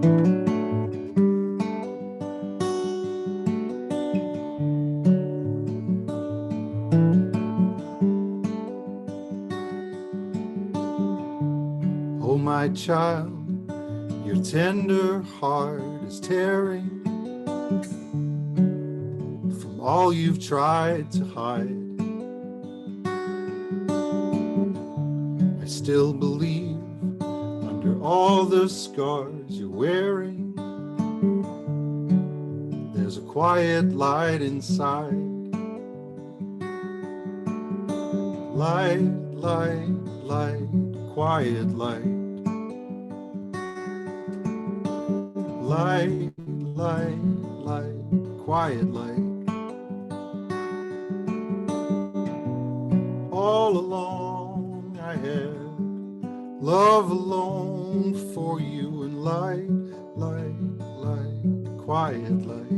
Oh, my child, your tender heart is tearing from all you've tried to hide. I still believe under all the scars you're wearing, there's a quiet light inside. Light, light, light, quiet light. Light, light, light, quiet light. All along I had love alone for you, and light, light, light, quiet light.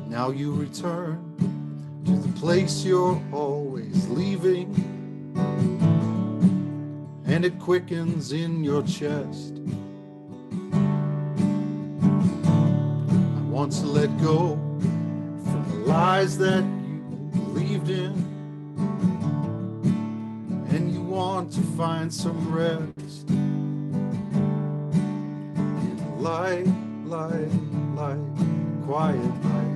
Now you return to the place you're always leaving, and it quickens in your chest. I want to let go from the lies that you believed in, and you want to find some rest in light, light, light, quiet light.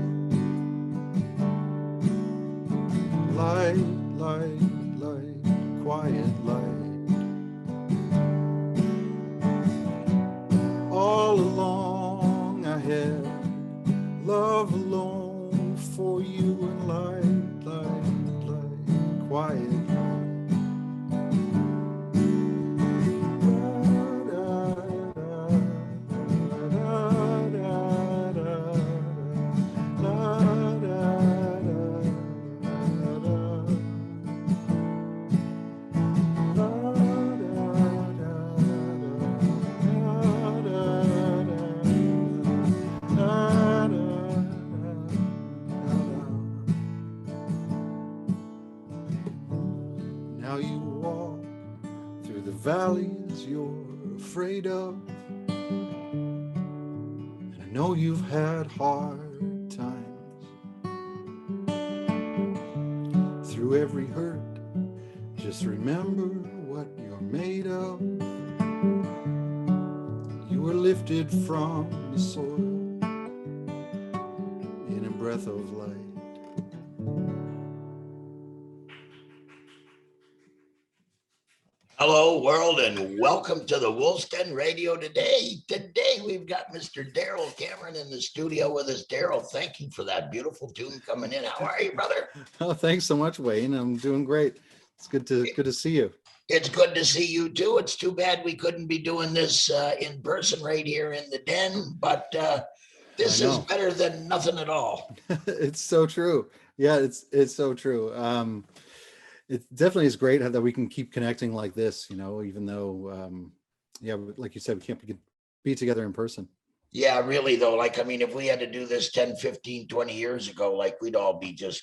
Light, light, light, quiet light. All along I had love alone for you, and light, light, light, quiet light. Now you walk through the valleys you're afraid of, and I know you've had hard times. Through every hurt, just remember what you're made of. You were lifted from the soil in a breath of light. Hello, world, and welcome to the Woolston Radio today. Today, we've got Mr. Darrel Cameron in the studio with us. Darrel, thank you for that beautiful tune coming in. How are you, brother? Oh, thanks so much, Wayne. I'm doing great. It's good to see you. It's good to see you, too. It's too bad we couldn't be doing this in person right here in the den, but this is better than nothing at all. It's so true. Yeah, it's so true. It definitely is great that we can keep connecting like this, you know, even though, yeah, like you said, we can't be together in person. Yeah, really, though. Like, I mean, if we had to do this 10, 15, 20 years ago, like we'd all be just,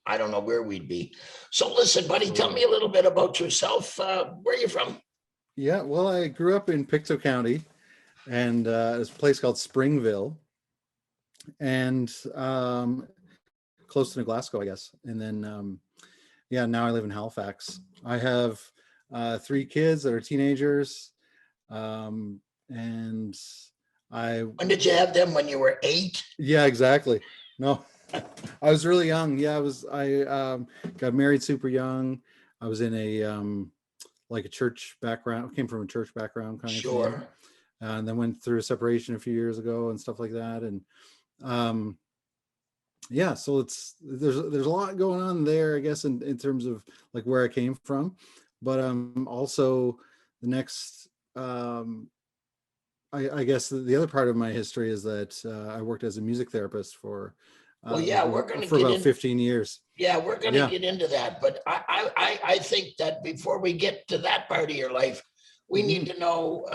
I don't know where we'd be. So listen, buddy, tell me a little bit about yourself. Where are you from? Yeah, well, I grew up in Pictou County, and there's a place called Springville, and close to Glasgow, I guess. And then, yeah, now I live in Halifax. I have 3 kids that are teenagers, and When did you have them? When you were 8? Yeah, exactly. No, I was really young. Yeah, I got married super young. I was in a like a church background, came from a church background kind of thing. And then went through a separation a few years ago and stuff like that. And yeah, so there's a lot going on there, I guess, in terms of like where I came from. But also the next I guess the other part of my history is that I worked as a music therapist for well, yeah, we're going to for about 15 years. Yeah, we're going to get into that, but I think that before we get to that part of your life, we need to know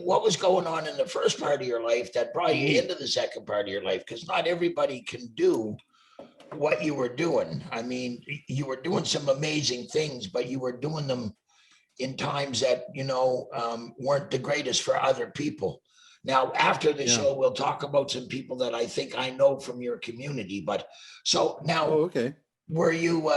what was going on in the first part of your life that brought you into the second part of your life, because not everybody can do what you were doing. I mean, you were doing some amazing things, but you were doing them in times that, weren't the greatest for other people. Now, after the show, we'll talk about some people that I think I know from your community. But so now, okay. were you,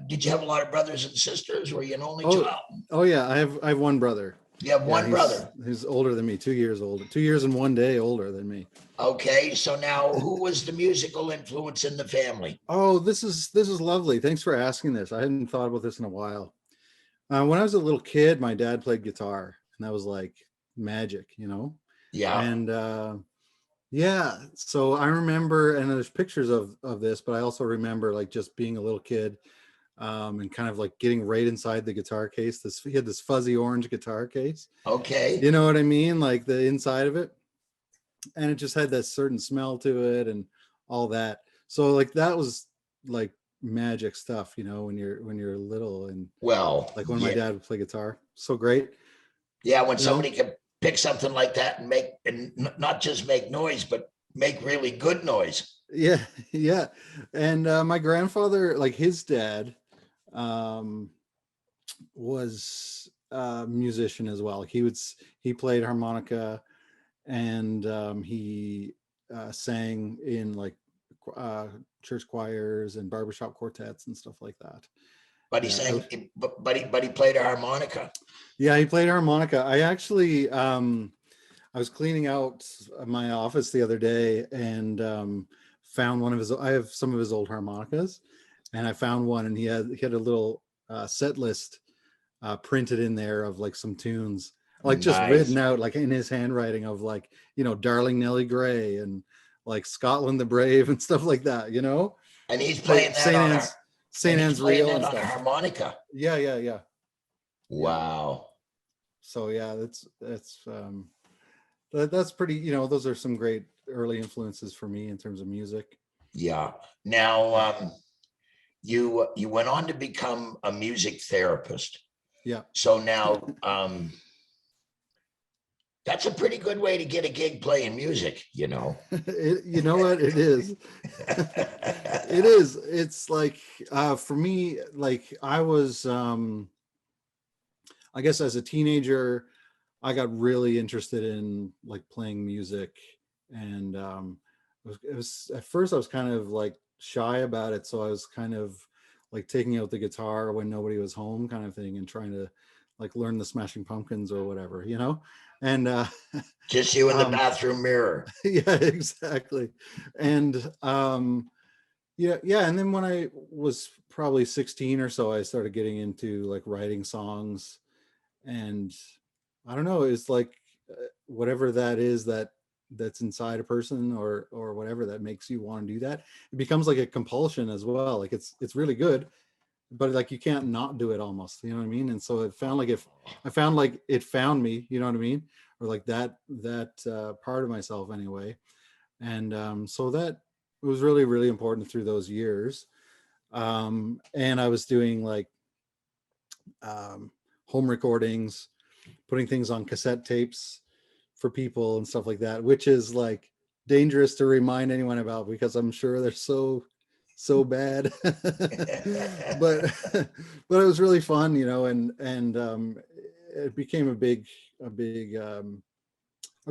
did you have a lot of brothers and sisters? Were you an only child? Oh yeah. I have one brother. You have one brother. He's older than me, 2 years older, 2 years and 1 day older than me. Okay. So now who was the musical influence in the family? Oh, this is lovely. Thanks for asking this. I hadn't thought about this in a while. When I was a little kid, my dad played guitar, and that was like magic, Yeah. And yeah, so I remember, and there's pictures of this, but I also remember like just being a little kid, and kind of like getting right inside the guitar case. He had this fuzzy orange guitar case. Okay. You know what I mean? Like the inside of it. And it just had that certain smell to it and all that. So like that was like magic stuff, when you're little, and like when my dad would play guitar. So great. Yeah, when somebody can pick something like that and not just make noise, but make really good noise. Yeah. And my grandfather, like his dad, was a musician as well. He played harmonica, and he sang in like church choirs and barbershop quartets and stuff like that. But he sang, but he played a harmonica. Yeah, he played harmonica. I actually, I was cleaning out my office the other day, and found I have some of his old harmonicas, and I found one, and he had a little set list printed in there of like some tunes, like just written out like in his handwriting of like, Darling Nellie Gray and like Scotland the Brave and stuff like that, And he's playing like that St. Anne's Reel and on stuff. A harmonica. Yeah. Wow. So yeah, that's pretty, those are some great early influences for me in terms of music. Yeah. Now, you went on to become a music therapist. Yeah. So now, that's a pretty good way to get a gig playing music, you know what? It is. It is. It's like, for me, like I was, I guess as a teenager, I got really interested in like playing music, and it was at first I was kind of like shy about it. So I was kind of like taking out the guitar when nobody was home kind of thing, and trying to like learn the Smashing Pumpkins or whatever, and just you in the bathroom mirror. Yeah, exactly. And yeah. And then when I was probably 16 or so, I started getting into like writing songs, and I don't know, it's like whatever that is that's inside a person or whatever that makes you want to do that, it becomes like a compulsion as well. Like it's really good, but like you can't not do it almost, you know what I mean? And so it found like it found me, you know what I mean? Or like that part of myself anyway. And so that was really, really important through those years. And I was doing like home recordings, putting things on cassette tapes for people and stuff like that, which is like dangerous to remind anyone about because I'm sure they're so bad. but it was really fun, and it became a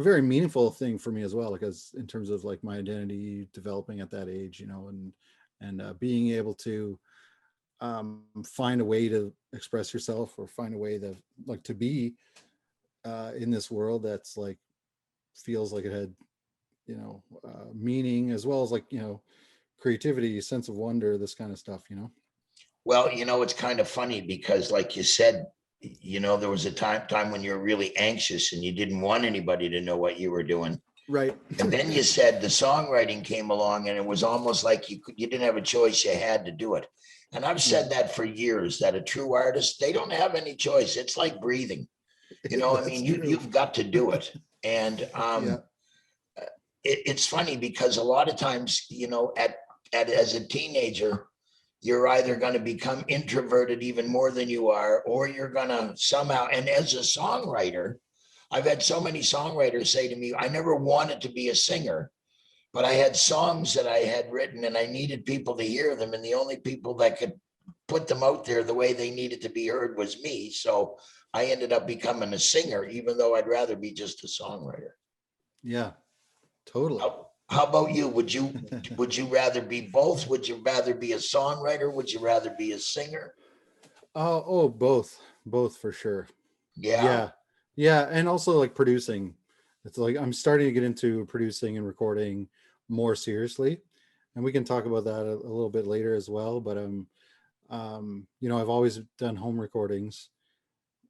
very meaningful thing for me as well, because in terms of like my identity developing at that age, and being able to find a way to express yourself, or find a way to like to be in this world that's like feels like it had meaning, as well as like creativity, sense of wonder, this kind of stuff. Well, it's kind of funny because like you said, there was a time when you were really anxious and you didn't want anybody to know what you were doing. Right. And then you said the songwriting came along, and it was almost like you didn't have a choice, you had to do it. And I've said that for year,s that a true artist, they don't have any choice. It's like breathing. I mean, you've got to do it. And it's funny because a lot of times, as a teenager, you're either going to become introverted even more than you are, or you're going to somehow, and as a songwriter, I've had so many songwriters say to me, I never wanted to be a singer, but I had songs that I had written and I needed people to hear them. And the only people that could put them out there the way they needed to be heard was me. So I ended up becoming a singer, even though I'd rather be just a songwriter. Yeah, totally. How about you? Would you rather be both? Would you rather be a songwriter? Would you rather be a singer? Oh, both for sure. Yeah. Yeah, and also like producing. It's like I'm starting to get into producing and recording more seriously, and we can talk about that a little bit later as well. But I've always done home recordings,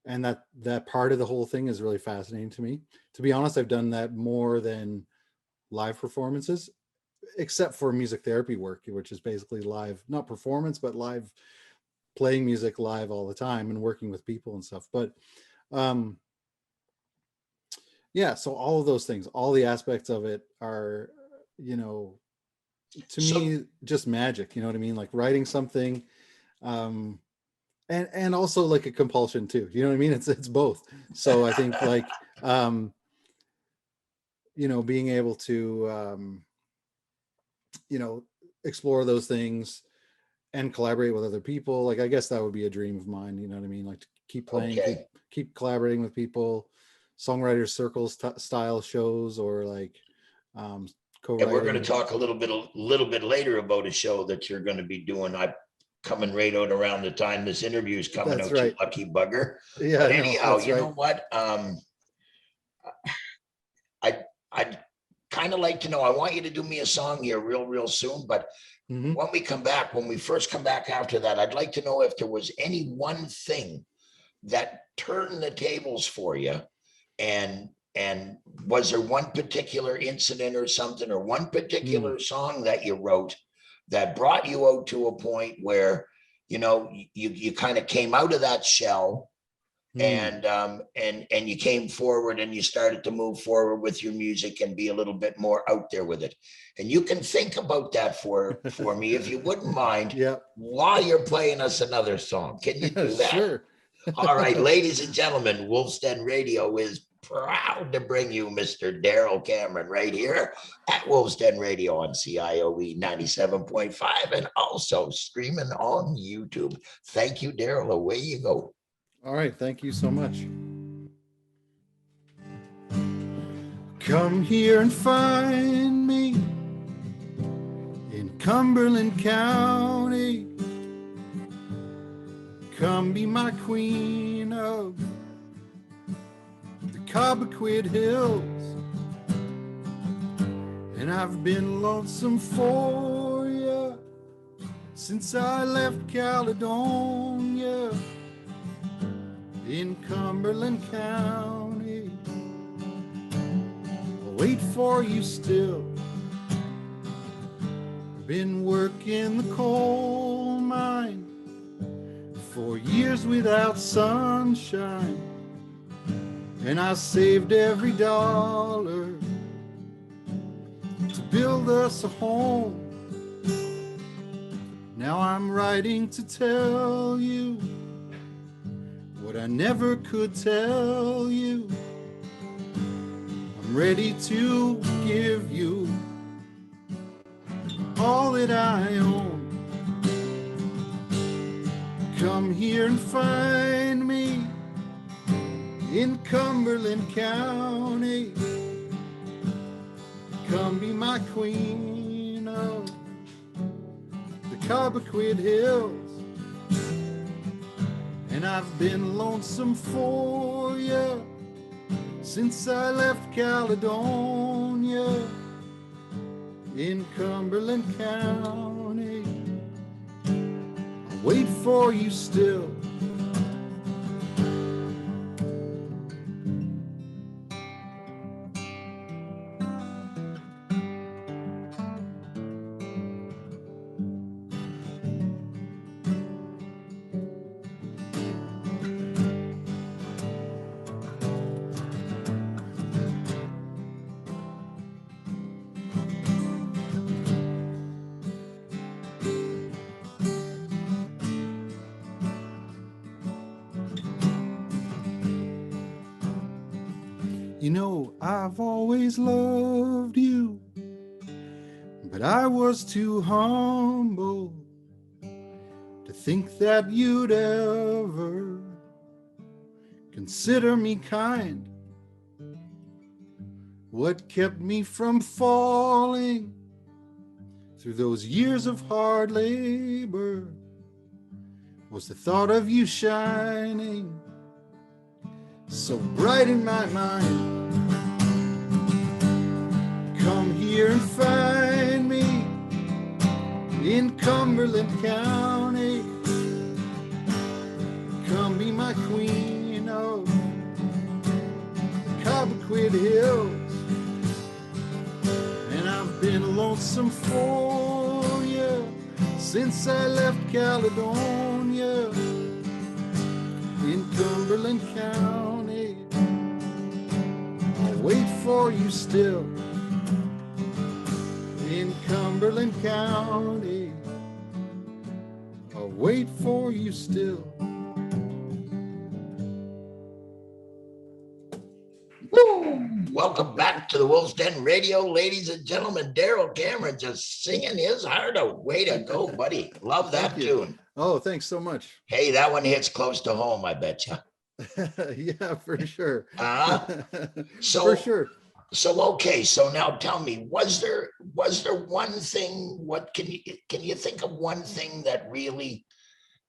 and that part of the whole thing is really fascinating to me. To be honest, I've done that more than live performances, except for music therapy work, which is basically live, not performance, but live, playing music live all the time and working with people and stuff. But um yeah, so all of those things, all the aspects of it are, to So me, just magic. You know what I mean? Like writing something, um and also like a compulsion too. You know what I mean? It's both. So I think like being able to you know explore those things and collaborate with other people, like I guess that would be a dream of mine. You know what I mean? Like to keep playing, okay. keep collaborating with people, songwriters circles style shows, or like um And we're going to co-writing. talk a little bit later about a show that you're going to be doing. I coming right out around the time this interview is coming That's out, you right. lucky bugger. Yeah, But no, anyhow, that's you right. know what? I'd kind of like to know. I want you to do me a song here real soon. But Hmm. when we first come back after that, I'd like to know if there was any one thing that turned the tables for you, and was there one particular incident or something, or one Mm. particular song that you wrote that brought you out to a point where you kind of came out of that shell, Mm. and you came forward and you started to move forward with your music and be a little bit more out there with it. And you can think about that for me, if you wouldn't mind, Yeah. while you're playing us another song. Can you do that? Sure. All right, ladies and gentlemen, Wolf's Den Radio is proud to bring you Mr. Darrel Cameron right here at Wolf's Den Radio on CIOE 97.5 and also streaming on YouTube. Thank you, Darrel. Away you go. All right, thank you so much. Come here and find me in Cumberland County. Come be my queen of the Cobequid Hills. And I've been lonesome for you since I left Caledonia in Cumberland County. I'll wait for you still. Been working the coal mine for years without sunshine, and I saved every dollar to build us a home. Now I'm writing to tell you what I never could tell you. I'm ready to give you all that I own. Come here and find me in Cumberland County. Come be my queen of the Cobequid Hills. And I've been lonesome for you since I left Caledonia in Cumberland County. I'll wait for you still. You know, I've always loved you, but I was too humble to think that you'd ever consider me kind. What kept me from falling through those years of hard labor was the thought of you shining so bright in my mind. Come here and find me in Cumberland County. Come be my queen of Cobequid Hills. And I've been lonesome for you since I left Caledonia in Cumberland County. I'll wait for you still in Cumberland County. I'll wait for you still. Woo! Welcome back to the Wolf's Den Radio, ladies and gentlemen. Darrel Cameron just singing his heart out. Way to go, buddy. Love that tune. Oh, thanks so much. Hey, that one hits close to home, I bet you. Yeah, for sure. So for sure. So okay, so now tell me, was there one thing? What can you think of one thing that really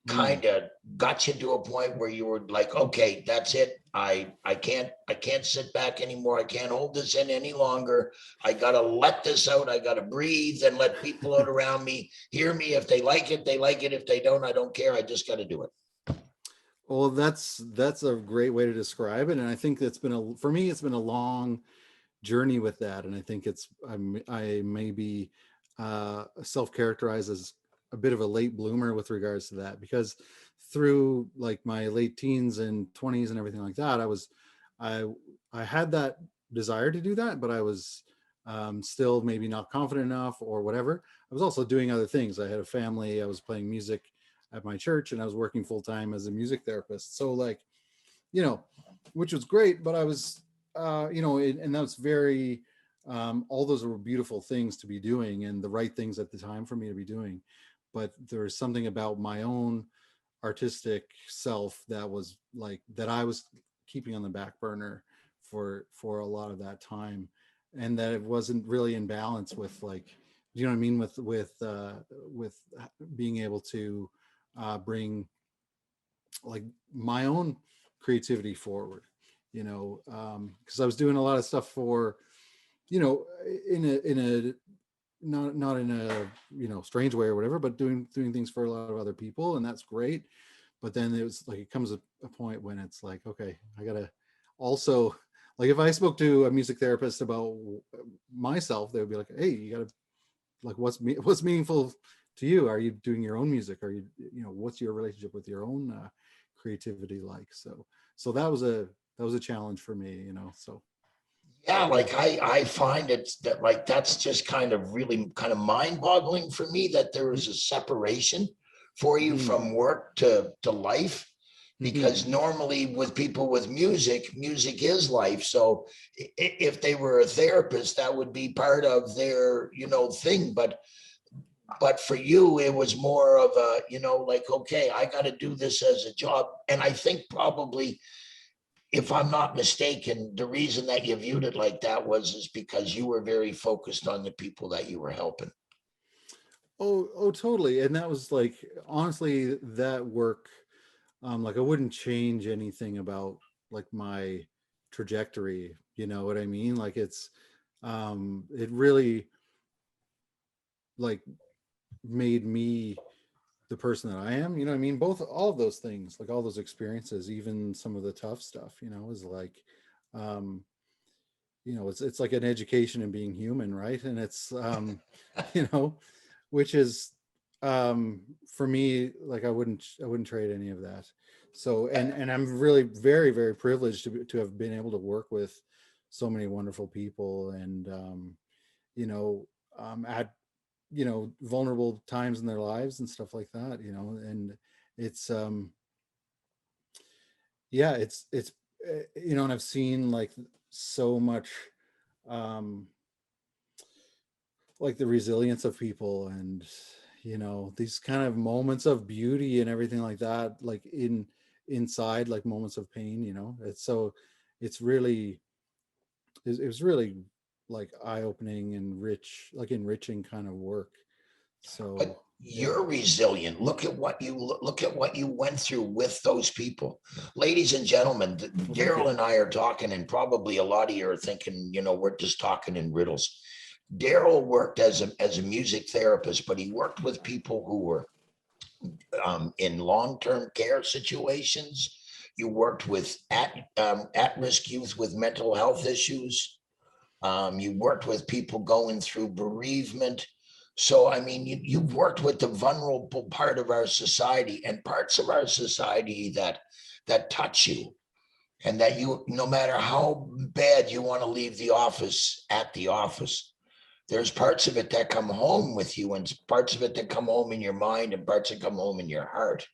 kind of got you to a point where you were like, okay, that's it. I can't sit back anymore. I can't hold this in any longer. I gotta let this out. I gotta breathe and let people out around me hear me. If they like it, they like it. If they don't, I don't care. I just got to do it. Well, that's a great way to describe it, and I think for me it's been a long journey with that, and I think I may be self-characterized as a bit of a late bloomer with regards to that, because through like my late teens and 20s and everything like that, I had that desire to do that, but I was still maybe not confident enough or whatever. I was also doing other things. I had a family, I was playing music at my church, and I was working full-time as a music therapist, so like, which was great, but I was and that's very all those were beautiful things to be doing and the right things at the time for me to be doing, but there's something about my own artistic self that was like that I was keeping on the back burner for a lot of that time, and that it wasn't really in balance with, like, you know what I mean, with being able to bring like my own creativity forward, because I was doing a lot of stuff for, in a not in a strange way or whatever, but doing things for a lot of other people, and that's great. But then it was like, it comes a point when it's like, okay, I gotta also, like, if I spoke to a music therapist about myself, they would be like, hey, you gotta, like, what's meaningful to you? Are you doing your own music? Are you, what's your relationship with your own creativity like? So that was a challenge for me, so. Yeah, like I find that's just kind of really kind of mind-boggling for me that there is a separation for you from work to life, because normally with people with music is life. So if they were a therapist, that would be part of their thing, but for you it was more of a like, okay, I got to do this as a job. And I think probably, if I'm not mistaken, the reason that you viewed it like that is because you were very focused on the people that you were helping. Oh, totally. And that was like, honestly, that work, like, I wouldn't change anything about like my trajectory, you know what I mean? Like, it really like made me the person that I am, you know what I mean? All of those things, like all those experiences, even some of the tough stuff, is like, it's like an education in being human, right? And it's, which is, for me, like, I wouldn't trade any of that. So, and I'm really very, very privileged to have been able to work with so many wonderful people, and, at vulnerable times in their lives and stuff like that, and it's yeah, it's and I've seen like so much like the resilience of people, and these kind of moments of beauty and everything like that, like in inside, like moments of pain, you know. It's really, it was really like eye-opening and rich, like enriching kind of work. So But yeah. you're resilient. Look at what you went through with those people. Ladies and gentlemen, Well, thank Darrel you. and I are talking, and probably a lot of you are thinking, you know, we're just talking in riddles. Darrel worked as a music therapist, but he worked with people who were in long-term care situations. You worked with at-risk youth with mental health issues. You worked with people going through bereavement. So, I mean, you've worked with the vulnerable part of our society and parts of our society that touch you, and that you, no matter how bad you want to leave the office, at the office, there's parts of it that come home with you, and parts of it that come home in your mind, and parts that come home in your heart.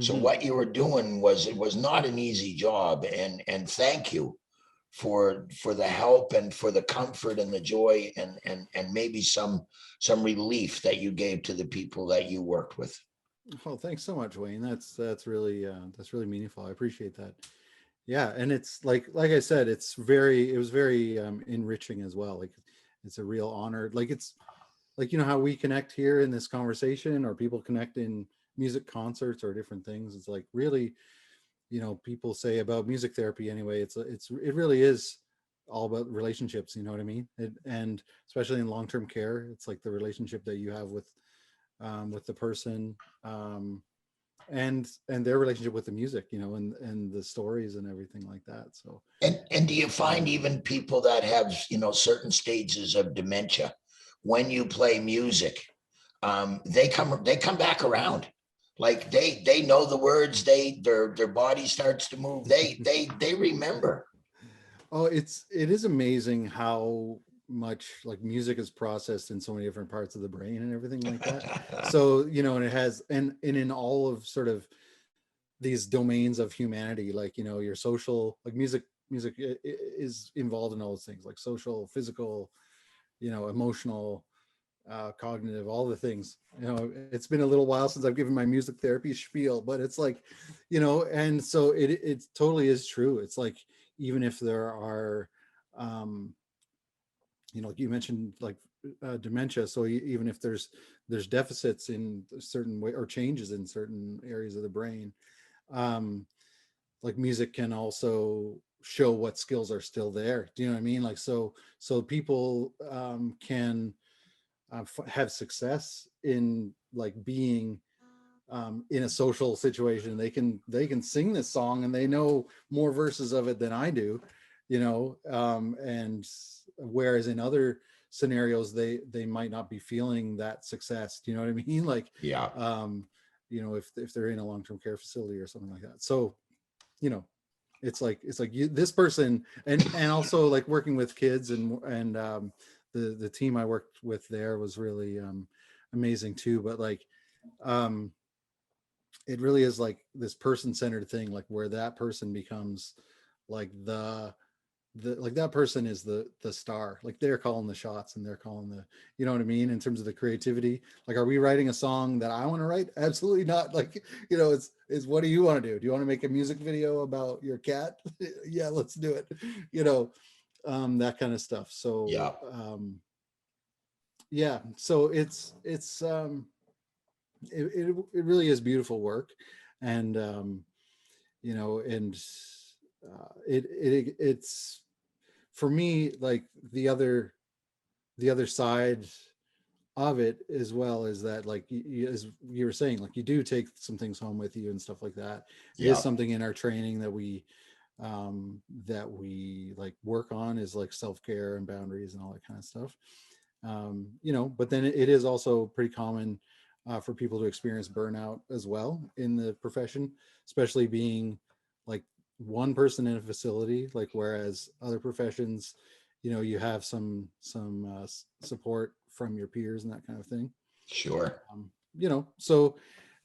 So Mm-hmm. what you were doing was, it was not an easy job, and thank you for the help and for the comfort and the joy and maybe some relief that you gave to the people that you worked with. Oh, thanks so much, Wayne. That's really meaningful. I appreciate that. Yeah, and it's like I said, it was very enriching as well. Like it's a real honor. Like it's like, you know, how we connect here in this conversation, or people connect in music concerts or different things. It's like really, you know, people say about music therapy anyway, it really is all about relationships, you know what I mean? And especially in long-term care, it's like the relationship that you have with the person, um and their relationship with the music, you know, and the stories and everything like that. So And do you find even people that have, you know, certain stages of dementia, when you play music, they come back around, like they know the words, their body starts to move, they remember. oh, it is amazing how much like music is processed in so many different parts of the brain and everything like that. So, you know, and it has, and in all of sort of these domains of humanity, like, you know, your social, like music is involved in all those things, like social, physical, you know, emotional, cognitive, all the things. You know, it's been a little while since I've given my music therapy spiel, but it's like, you know, and so it totally is true. It's like, even if there are, um, you know, like you mentioned, like dementia. So even if there's deficits in a certain way, or changes in certain areas of the brain, um, like music can also show what skills are still there. Do you know what I mean? Like, so people can have success in like being in a social situation. They can sing this song and they know more verses of it than I do, you know, and whereas in other scenarios they might not be feeling that success. Do you know what I mean? Like, Yeah. um, you know, if they're in a long-term care facility or something like that. So, you know, it's like you, this person, and also like working with kids, and the team I worked with there was really amazing too. But like, um it really is like this person-centered thing, like where that person becomes like the like that person is the star, like they're calling the shots and they're calling the, you know what I mean, in terms of the creativity. Like, are we writing a song that I want to write? Absolutely not. Like, you know, it's what do you want to do? Do you want to make a music video about your cat? Yeah, let's do it. You know, that kind of stuff. Yeah. So yeah, so it really is beautiful work. And you know, and it's for me, like the other side of it as well, is that like as you were saying, like you do take some things home with you and stuff like that. It is Yeah. something in our training that we like work on, is like self-care and boundaries and all that kind of stuff. You know, but then it is also pretty common for people to experience burnout as well in the profession, especially being like one person in a facility, like whereas other professions, you know, you have some support from your peers and that kind of thing. Sure. You know, so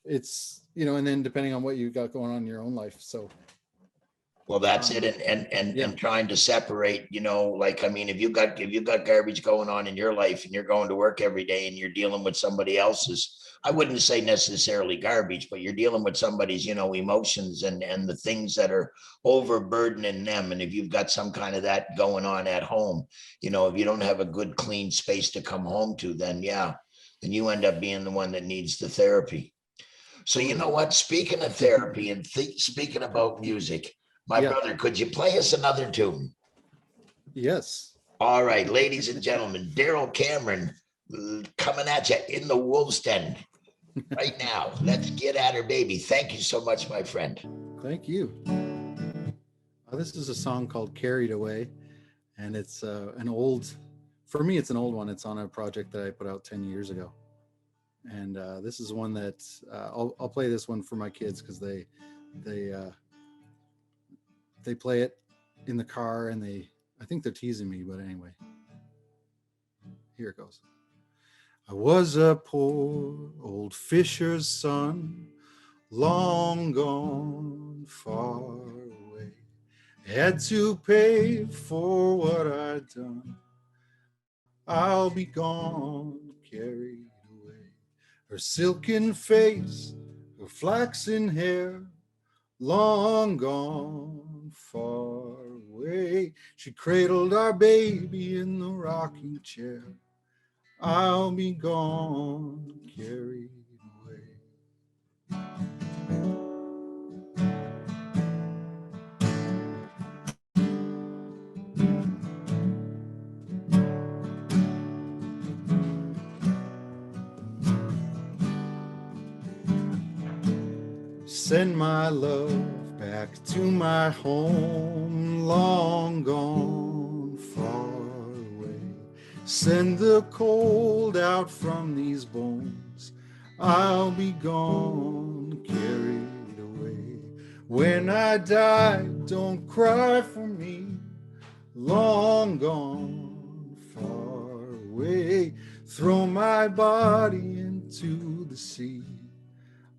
it's, you know, and then depending on what you got going on in your own life. So Well, that's it. And trying to separate, you know, like, I mean, if you've got garbage going on in your life and you're going to work every day and you're dealing with somebody else's, I wouldn't say necessarily garbage, but you're dealing with somebody's, you know, emotions and the things that are overburdening them. And if you've got some kind of that going on at home, you know, if you don't have a good, clean space to come home to, then then you end up being the one that needs the therapy. So, you know what, speaking of therapy and speaking about music, my brother, could you play us another tune? Yes. All right, ladies and gentlemen, Darrel Cameron coming at you in the Wolf's Den right now. Let's get at her, baby. Thank you so much, my friend. Thank you. This is a song called Carried Away, and it's for me, it's an old one. It's on a project that I put out 10 years ago. And this is one that I'll play this one for my kids because they play it in the car, and I think they're teasing me, but anyway, here it goes. I was a poor old fisher's son, long gone far away. Had to pay for what I'd done. I'll be gone, carried away. Her silken face, her flaxen hair, long gone far away. She cradled our baby in the rocking chair. I'll be gone, carried away. Send my love back to my home, long gone far away. Send the cold out from these bones. I'll be gone, carried away. When I die, don't cry for me, long gone far away. Throw my body into the sea.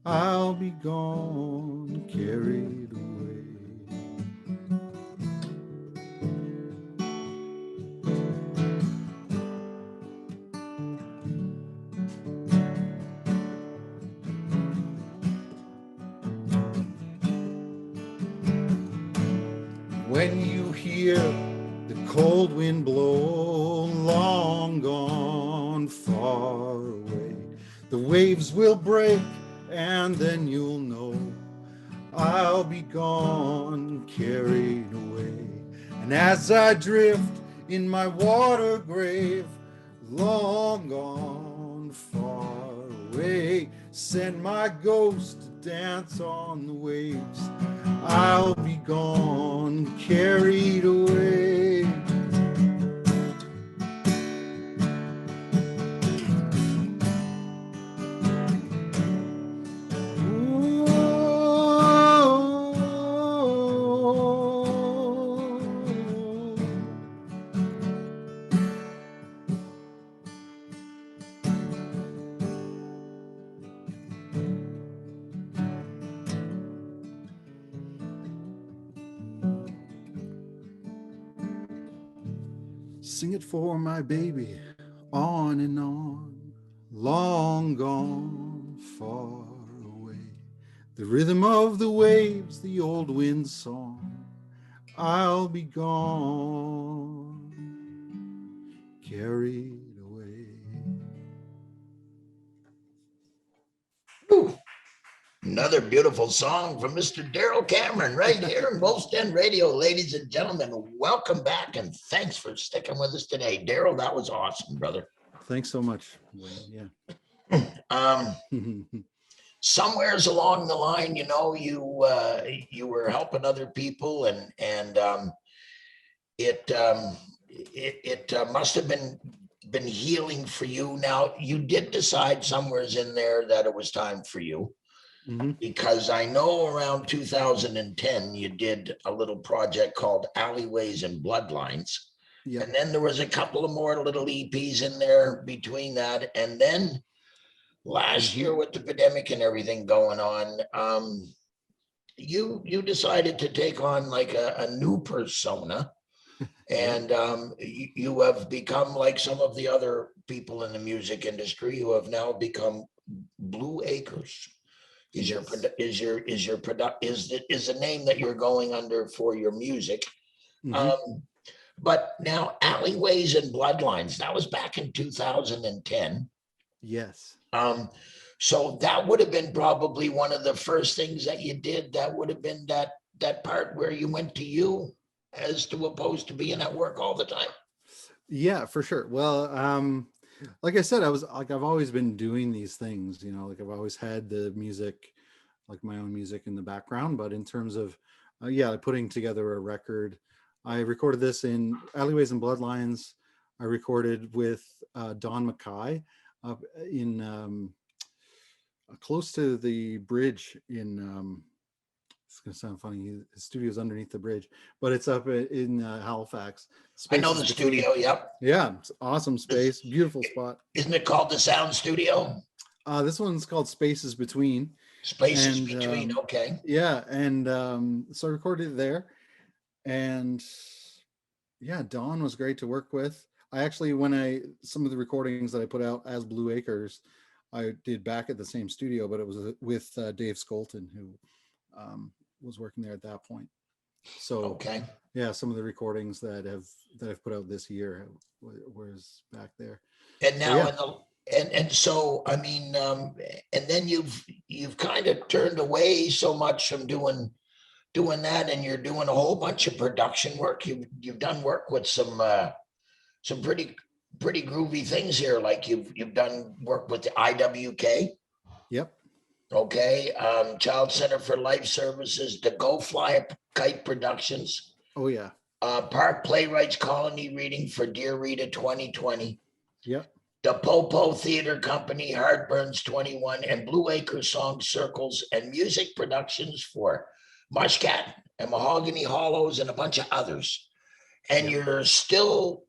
I'll be gone, carried away. When you hear the cold wind blow, long gone far away, the waves will break, and then you'll know I'll be gone, carried away. And as I drift in my water grave, long gone far away, send my ghost to dance on the waves. I'll be gone, carried away. Sing it for my baby, on and on, long gone far away. The rhythm of the waves, the old wind song. I'll be gone, carried away. Ooh, another beautiful song from Mr. Darrel Cameron right here in Wolf's Den Radio. Ladies and gentlemen, welcome back and thanks for sticking with us today. Darrel, that was awesome, brother. Thanks so much. Yeah. Somewheres along the line, you know, you were helping other people, and it must have been healing for you. Now, you did decide somewheres in there that it was time for you. Mm-hmm. Because I know around 2010, you did a little project called Alleyways and Bloodlines. Yep. And then there was a couple of more little EPs in there between that. And then last year with the pandemic and everything going on, you decided to take on like a new persona, and you have become like some of the other people in the music industry who have now become Blue Acres. Is your Yes. is the name that you're going under for your music. Mhm. But now Alleyways and Bloodlines, that was back in 2010. Yes. So that would have been probably one of the first things that you did. That would have been that part where you went to you, as to opposed to being at work all the time. Yeah, for sure. Well, like I said, I was like, I've always been doing these things, like I've always had the music, like my own music in the background. But in terms of, yeah, putting together a record, I recorded this in Alleyways and Bloodlines. I recorded with Don Mackay up in close to the bridge in, it's going to sound funny. His studio's underneath the bridge, but it's up in Halifax. I know Spaces the between. studio. Yep. Yeah, it's awesome space, beautiful spot. Isn't it called the Sound Studio? This one's called Spaces Between, Spaces and between. Okay. yeah, and so I recorded it there, and yeah, Dawn was great to work with. I actually, some of the recordings that I put out as Blue Acres, I did back at the same studio, but it was with Dave Skolton, who was working there at that point. So Okay. yeah, some of the recordings that I've put out this year was back there. And So now yeah. so I mean, and then you've kind of turned away so much from doing that, and you're doing a whole bunch of production work. You've done work with some pretty groovy things here. Like you've done work with the IWK. Yep. Okay. Child Center for Life Services, the Go Fly Kite Productions, Oh yeah. Park Playwrights Colony reading for Dear Rita 2020. Yep. The Popo Theater Company, Heartburns 21, and Blue Acre Song Circles and music productions for Mushcat and Mahogany Hollows and a bunch of others. And Yep. you're still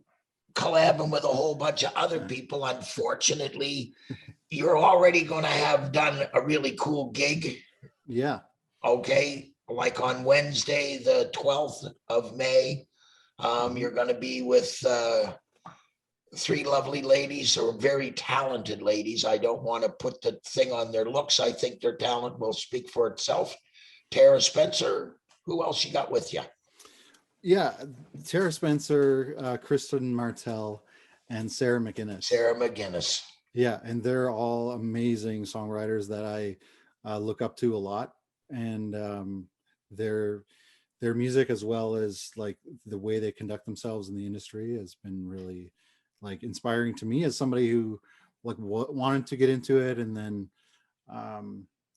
collabing with a whole bunch of other people. Unfortunately, you're already going to have done a really cool gig. Yeah. Okay. Like on Wednesday, the 12th of May, you're going to be with three lovely ladies, or very talented ladies. I don't want to put the thing on their looks. I think their talent will speak for itself. Tara Spencer. Who else you got with you? Yeah, Tara Spencer, Kristen Martell, and Sarah McGinnis. Sarah McGinnis. Yeah, and they're all amazing songwriters that I look up to a lot, and their music, as well as like the way they conduct themselves in the industry, has been really like inspiring to me as somebody who like wanted to get into it, and then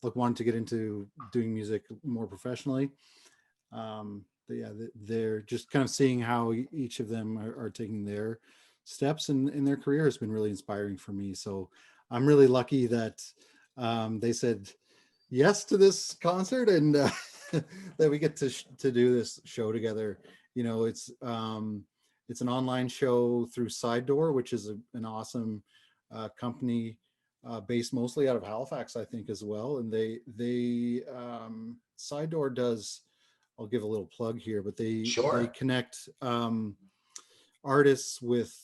like wanted to get into doing music more professionally. But yeah, they're just kind of seeing how each of them are taking their steps in their career has been really inspiring for me. So I'm really lucky that they said yes to this concert, and that we get to do this show together. It's an online show through Side Door, which is an awesome company based mostly out of Halifax, I think, as well. And they Side Door does. I'll give a little plug here, but they connect artists with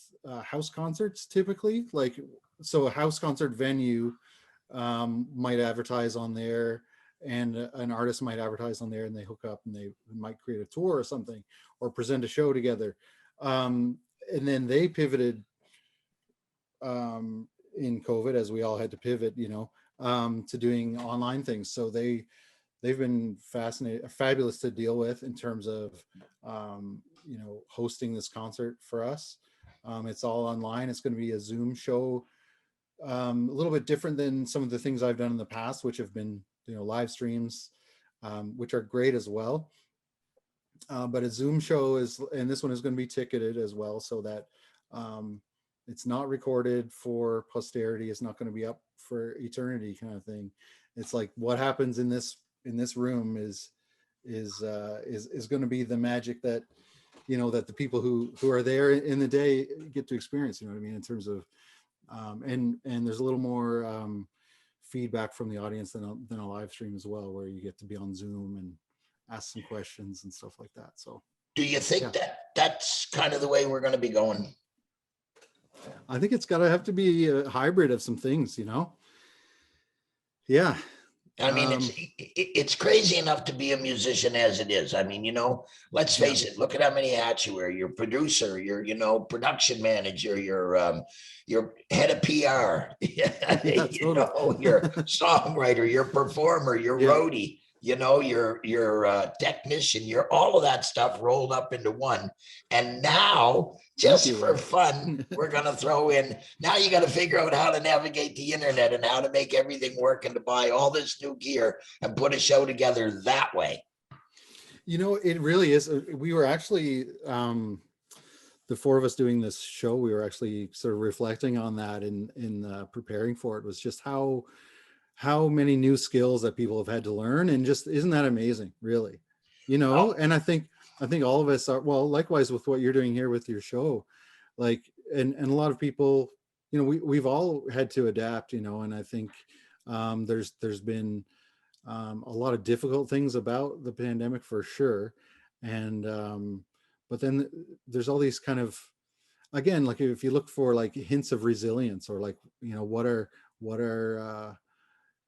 house concerts typically. Like, so a house concert venue might advertise on there, and an artist might advertise on there, and they hook up and they might create a tour or something, or present a show together. And then they pivoted in COVID, as we all had to pivot, to doing online things. So they've been fabulous to deal with in terms of, hosting this concert for us. It's all online. It's going to be a Zoom show, a little bit different than some of the things I've done in the past, which have been, live streams, which are great as well. But a Zoom show and this one is going to be ticketed as well, so that it's not recorded for posterity. It's not going to be up for eternity, kind of thing. It's like what happens in this room is going to be the magic that that the people who are there in the day get to experience. You know what I mean? In terms of and there's a little more feedback from the audience than a live stream as well, where you get to be on Zoom ask some questions and stuff like that. So do you think that that's kind of the way we're going to be going? I think it's got to have to be a hybrid of some things, you know? Yeah. I mean, it's crazy enough to be a musician as it is. I mean, you know, let's face it, look at how many hats you wear. You're producer, you're, you know, production manager, you're head of PR, you know, you're songwriter, you're performer, you're roadie, you know, you're technician, you're all of that stuff rolled up into one. And now, just for fun, we're going to throw in, now you got to figure out how to navigate the internet and how to make everything work and to buy all this new gear and put a show together that way. You know, it really is. We were actually, the four of us doing this show, we were actually sort of reflecting on that in preparing for it, was just how many new skills that people have had to learn. And just, isn't that amazing, really? You know, and I think all of us are, well, likewise with what you're doing here with your show, like, and a lot of people, you know, we've all had to adapt, you know, and I think there's been a lot of difficult things about the pandemic for sure. And but then there's all these kind of, again, like if you look for like hints of resilience, or like, you know, what are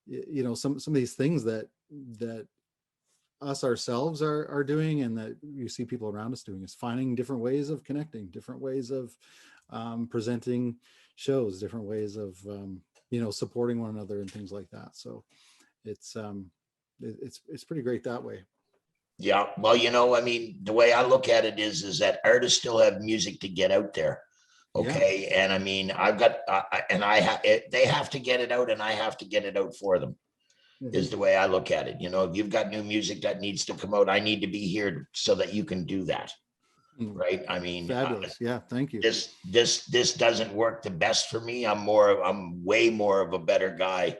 you know, some of these things that us ourselves are doing, and that you see people around us doing, is finding different ways of connecting, different ways of presenting shows, different ways of you know, supporting one another and things like that. So it's pretty great that way. Yeah, well, you know, I mean, the way I look at it is that artists still have music to get out there. Okay. And I mean, I've got, they have to get it out, and I have to get it out for them, is the way I look at it. You know, if you've got new music that needs to come out, I need to be here so that you can do that. Right. I mean, fabulous. Yeah. Thank you. This doesn't work the best for me. I'm way more of a better guy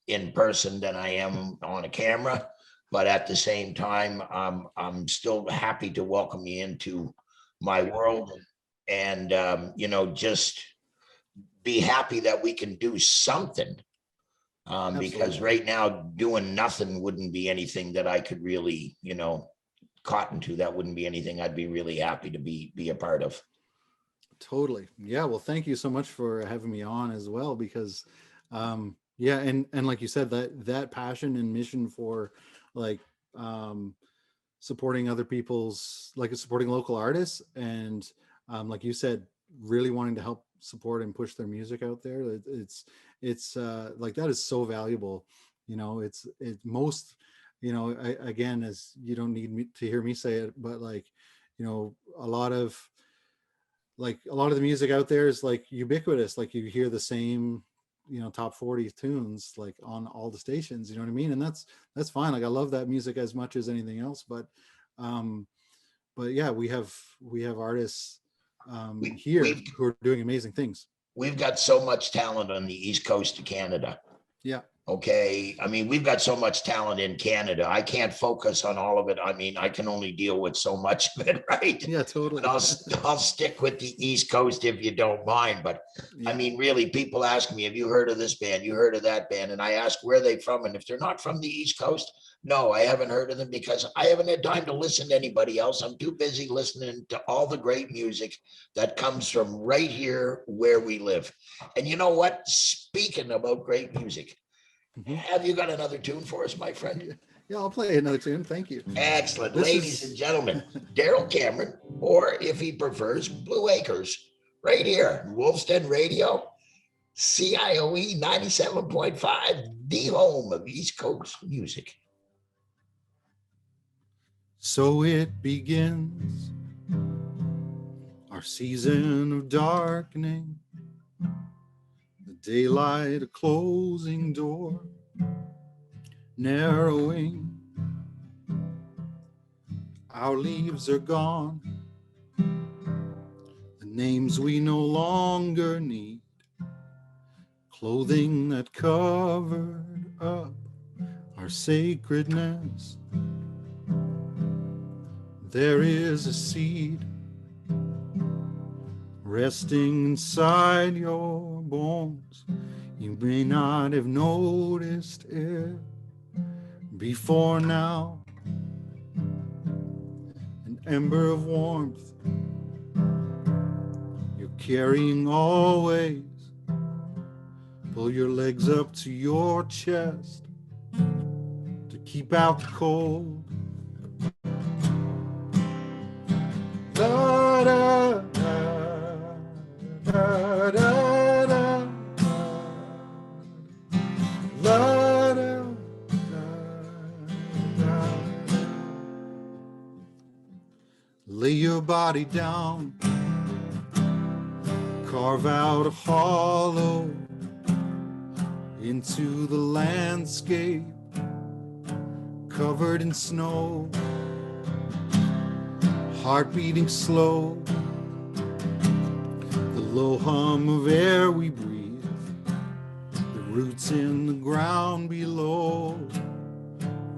in person than I am on a camera. But at the same time, I'm still happy to welcome you into my world, and you know, just be happy that we can do something. Because right now, doing nothing wouldn't be anything that I could really, you know, cotton to. That wouldn't be anything I'd be really happy to be a part of. Totally. Yeah. Well, thank you so much for having me on as well, because yeah, and like you said, that passion and mission for like supporting other people's, like supporting local artists, and like you said, really wanting to help support and push their music out there. It's like, that is so valuable. You know, it's most, you know, again, as you don't need me to hear me say it, but like, you know, a lot of the music out there is like ubiquitous. Like you hear the same, you know, top 40 tunes like on all the stations, you know what I mean? And that's fine. Like I love that music as much as anything else, but yeah, we have artists here who are doing amazing things. We've got so much talent on the East Coast of Canada. Yeah. Okay. I mean, we've got so much talent in Canada. I can't focus on all of it. I mean, I can only deal with so much of it, right? Yeah, totally. But I'll stick with the East Coast if you don't mind. But I mean, really, people ask me, have you heard of this band? You heard of that band? And I ask where they from. And if they're not from the East Coast, no, I haven't heard of them, because I haven't had time to listen to anybody else. I'm too busy listening to all the great music that comes from right here where we live. And you know what? Speaking about great music, have you got another tune for us, my friend? Yeah, I'll play another tune. Thank you. Excellent. Ladies and gentlemen, Darrel Cameron, or if he prefers, Blue Acres, right here, Wolf's Den Radio, CIOE 97.5, the home of East Coast music. So it begins, our season of darkening, the daylight, a closing door, narrowing. Our leaves are gone, the names we no longer need, clothing that covered up our sacredness. There is a seed resting inside your bones. You may not have noticed it before now. ember of warmth you're carrying always. Pull your legs up to your chest to keep out the cold. Da, da, da, da, da, da, da, da, da. Lay your body down, carve out a hollow into the landscape covered in snow, heart beating slow, the low hum of air we breathe, the roots in the ground below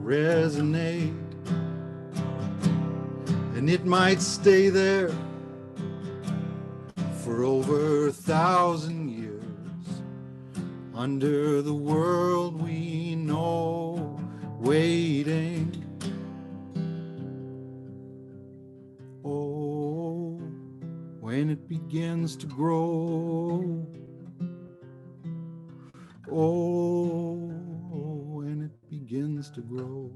resonate, and it might stay there for over 1,000 years under the world we know, waiting. Oh, when it begins to grow. Oh, when it begins to grow.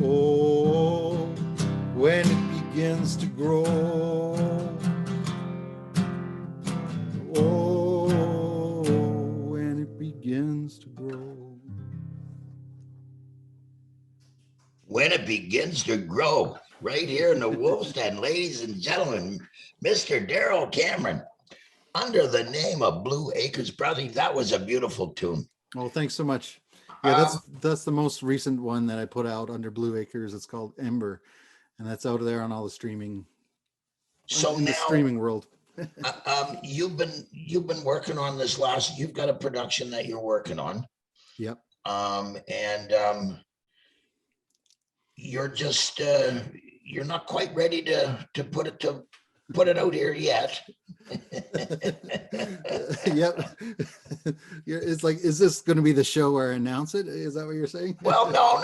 Oh, when it begins to grow. Oh, when it begins to grow. When it begins to grow, right here in the Wolf's Den, ladies and gentlemen, Mr. Darrel Cameron, under the name of Blue Acres Brothers. That was a beautiful tune. Oh, thanks so much. Yeah, that's the most recent one that I put out under Blue Acres. It's called Ember, and that's out there on all the streaming. So in now, the streaming world. you've been working on this last. You've got a production that you're working on. Yep. And you're just you're not quite ready to put it out here yet. Yep. It's like, is this going to be the show where I announce it? Is that what you're saying? Well, no.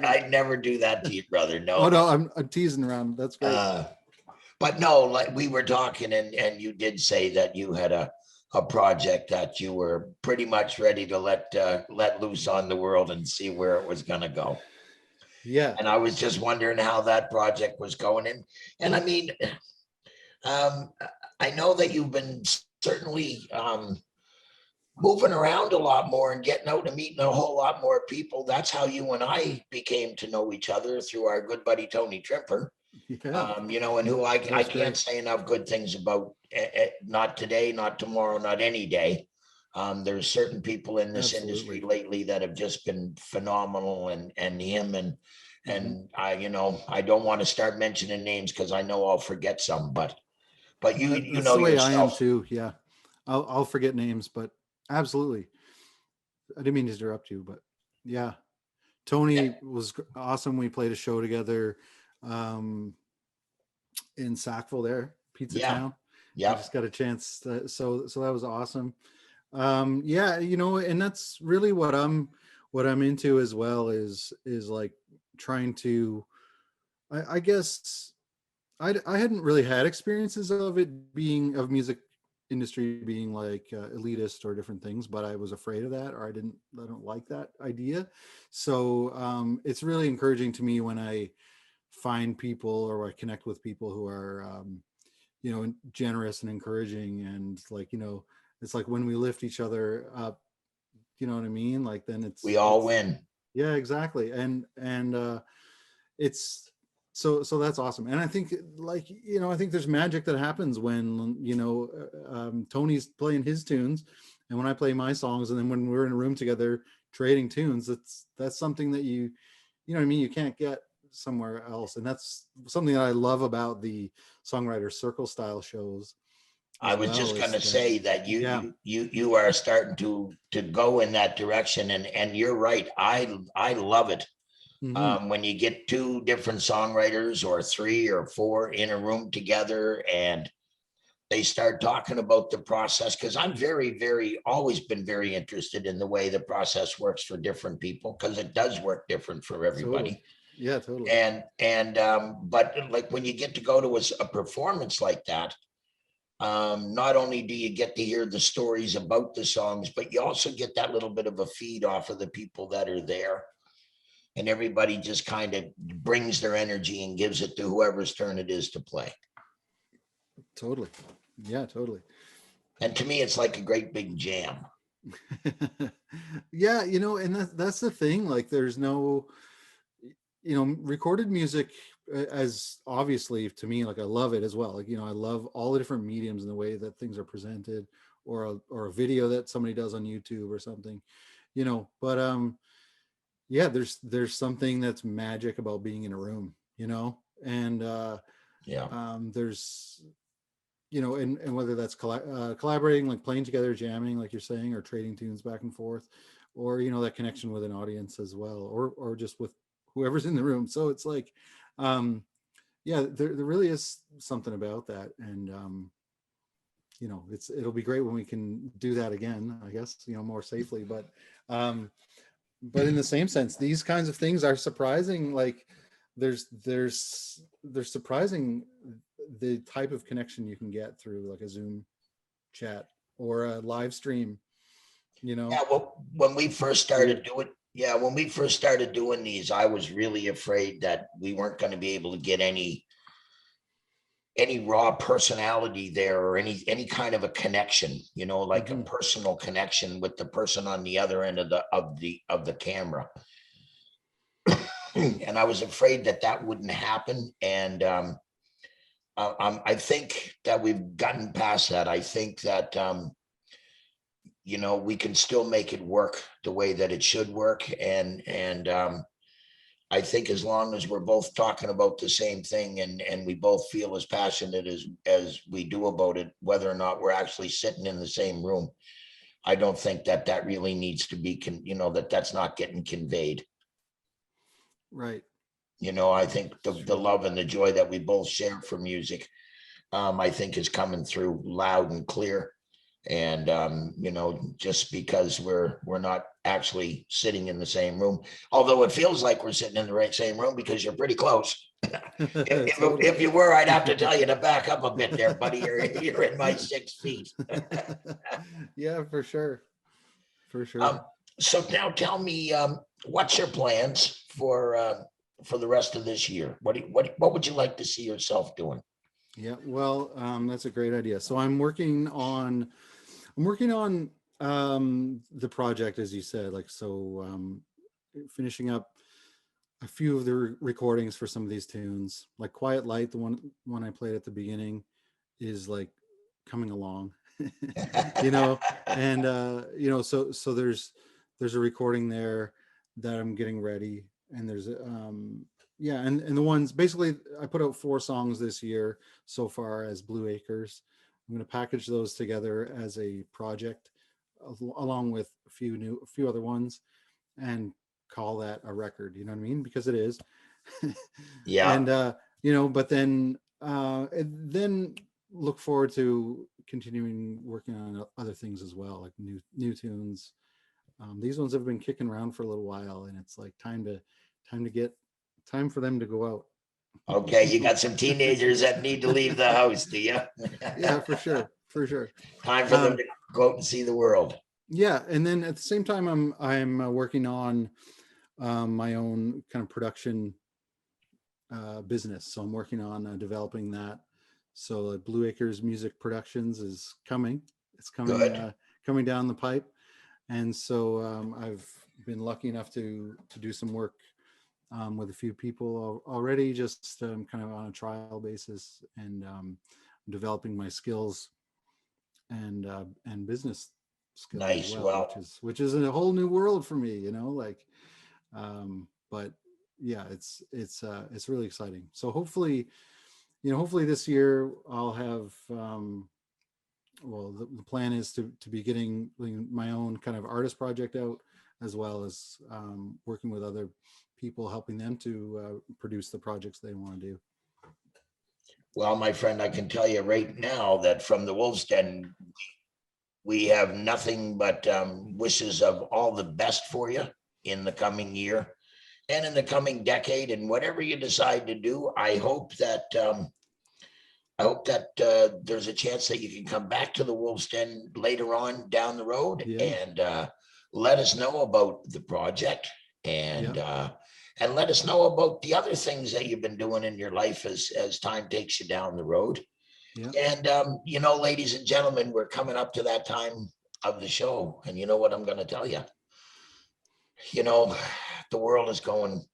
I'd never do that to you, brother. No. Oh no, I'm teasing around. That's great. But no, like we were talking, and you did say that you had a project that you were pretty much ready to let loose on the world and see where it was going to go. Yeah. And I was just wondering how that project was going. And I mean, I know that you've been certainly moving around a lot more and getting out and meeting a whole lot more people. That's how you and I became to know each other, through our good buddy, Tony Trimper. Yeah. And who I can't say enough good things about, not today, not tomorrow, not any day. There's certain people in this industry lately that have just been phenomenal, and him and I don't want to start mentioning names because I know I'll forget some, but you that's know the way yourself. I am too. Yeah. I'll forget names, but absolutely. I didn't mean to interrupt you, but yeah. Tony was awesome. We played a show together in Sackville there, Pizza Town. Yeah. I just got a chance. So that was awesome. Yeah, and that's really what I'm into as well, is like trying to, I guess I hadn't really had experiences of music industry being like elitist or different things, but I was afraid of that, or I don't like that idea. So it's really encouraging to me when I find people, or I connect with people who are generous and encouraging, and like, it's like when we lift each other up, you know what I mean? Like, then we all win. Yeah, exactly. And it's so that's awesome. And I think, like, I think there's magic that happens when, Tony's playing his tunes and when I play my songs, and then when we're in a room together trading tunes, that's something that you know what I mean, you can't get somewhere else. And that's something that I love about the Songwriter Circle style shows. I was just going to say that you are starting to go in that direction, and you're right. I love it. Mm-hmm. When you get two different songwriters or three or four in a room together, and they start talking about the process, because I'm always been very interested in the way the process works for different people, because it does work different for everybody. Totally. Yeah, totally. But like when you get to go to a performance like that, not only do you get to hear the stories about the songs, but you also get that little bit of a feed off of the people that are there. And everybody just kind of brings their energy and gives it to whoever's turn it is to play. Totally. Yeah, totally. And to me, it's like a great big jam. Yeah, and that's the thing. Like, there's no, recorded music, as obviously to me, like I love it as well. Like, I love all the different mediums and the way that things are presented, or a video that somebody does on YouTube or something, but yeah, there's something that's magic about being in a room, and there's, and whether that's collaborating, like playing together, jamming, like you're saying, or trading tunes back and forth, or that connection with an audience as well, or just with whoever's in the room. So it's like, yeah, there really is something about that, and it'll be great when we can do that again, I guess, more safely, but in the same sense, these kinds of things are surprising. Like, there's surprising the type of connection you can get through like a Zoom chat or a live stream, Yeah, well, when we first started doing these, I was really afraid that we weren't going to be able to get any raw personality there, or any kind of a connection, like a personal connection with the person on the other end of the camera. And I was afraid that wouldn't happen. And I think that we've gotten past that. I think that we can still make it work the way that it should work. And I think as long as we're both talking about the same thing, and we both feel as passionate as we do about it, whether or not we're actually sitting in the same room, I don't think that really needs to be, that's not getting conveyed. Right. I think the love and the joy that we both share for music, I think is coming through loud and clear. And just because we're not actually sitting in the same room, although it feels like we're sitting in the same room because you're pretty close. If you were, I'd have to tell you to back up a bit there, buddy. You're in my 6 feet. Yeah, for sure. So now tell me, what's your plans for the rest of this year? What would you like to see yourself doing? Yeah, well, that's a great idea. So I'm working on the project, as you said, like, so finishing up a few of the recordings for some of these tunes, like Quiet Light, the one I played at the beginning, is like coming along. And so there's a recording there that I'm getting ready, and there's yeah, and the ones, basically I put out 4 songs this year so far as Blue Acres. I'm going to package those together as a project along with a few other ones, and call that a record, you know what I mean? Because it is. Yeah. And but then look forward to continuing working on other things as well, like new tunes. These ones have been kicking around for a little while, and it's like time for them to go out. Okay, you got some teenagers that need to leave the house, do you? Yeah, for sure. Time for them to go out and see the world. Yeah, and then at the same time, I'm working on my own kind of production business. So I'm working on developing that. So Blue Acres Music Productions is coming. It's coming down the pipe, and so I've been lucky enough to do some work with a few people already, just kind of on a trial basis, and developing my skills and business skills. Nice. As well, which is a whole new world for me, like, but yeah, it's really exciting. So hopefully this year I'll have well, the plan is to be getting my own kind of artist project out, as well as working with other people, helping them to produce the projects they want to do. Well, my friend, I can tell you right now that from the Wolf's Den, we have nothing but wishes of all the best for you in the coming year and in the coming decade. And whatever you decide to do, I hope that there's a chance that you can come back to the Wolf's Den later on down the road, Yeah. and let us know about the project, and Yeah. and let us know about the other things that you've been doing in your life as time takes you down the road. Yeah. And ladies and gentlemen, we're coming up to that time of the show, and you know what I'm going to tell you. The world is going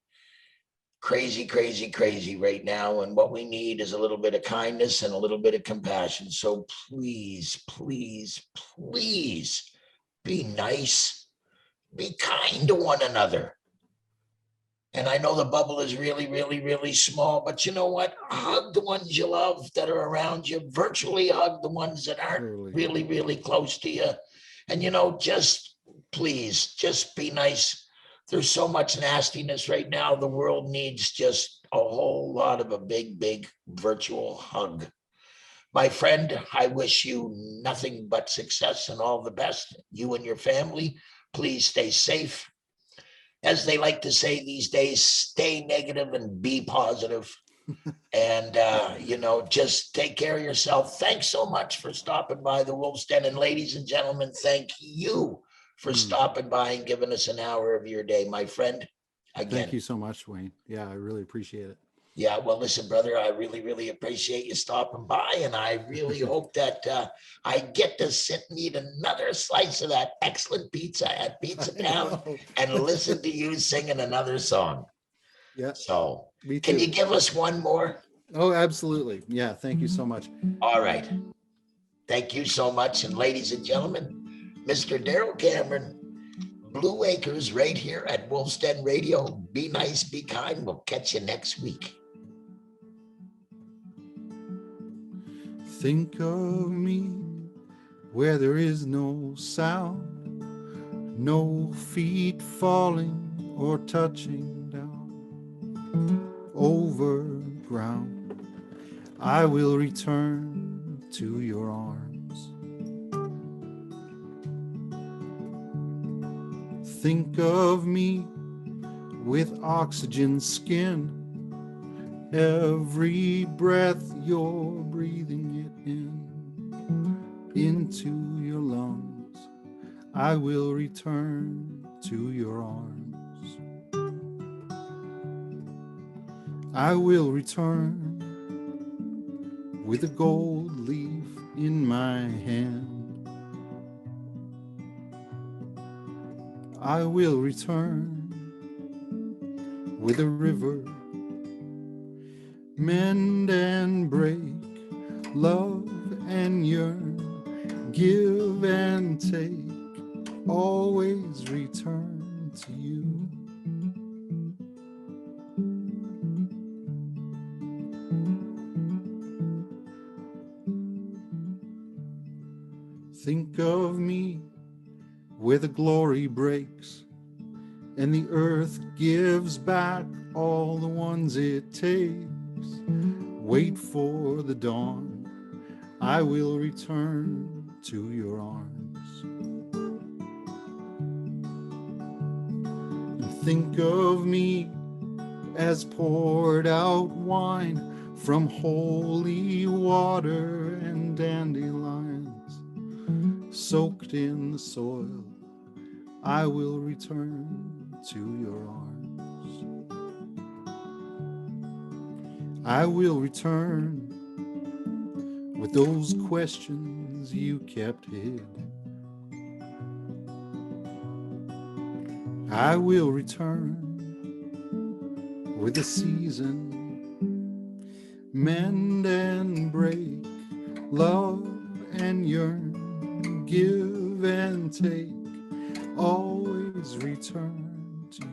crazy, crazy, crazy right now. And what we need is a little bit of kindness and a little bit of compassion. So please, please, please be nice, be kind to one another. And I know the bubble is really, really, really small, but you know what? Hug the ones you love that are around you. Virtually hug the ones that aren't really, really close to you. And, just please, just be nice. There's so much nastiness right now. The world needs just a whole lot of a big, big virtual hug. My friend, I wish you nothing but success and all the best. You and your family, please stay safe. As they like to say these days, stay negative and be positive. And, just take care of yourself. Thanks so much for stopping by the Wolf's Den. And ladies and gentlemen, thank you for stopping by and giving us an hour of your day, my friend. Again. Thank you so much, Wayne. Yeah, I really appreciate it. Yeah, well, listen, brother, I really, really appreciate you stopping by. And I really hope that I get to sit and eat another slice of that excellent pizza at Pizza Town and listen to you singing another song. Yeah. So can you give us one more? Oh, absolutely. Yeah. Thank you so much. All right. Thank you so much. And ladies and gentlemen, Mr. Darrel Cameron, Blue Acres right here at Wolf's Den Radio. Be nice, be kind. We'll catch you next week. Think of me where there is no sound, no feet falling or touching down over ground. I will return to your arms. Think of me with oxygen skin, every breath you're breathing it into your lungs. I will return to your arms. I will return with a gold leaf in my hand. I will return with a river, mend and break, love and yearn, give and take, always return to you. Think of me where the glory breaks and the earth gives back all the ones it takes. Wait for the dawn, I will return to your arms. And think of me as poured out wine from holy water and dandelions, soaked in the soil, I will return to your arms. I will return with those questions you kept hid. I will return with the season, mend and break, love and yearn, give and take, always return to you.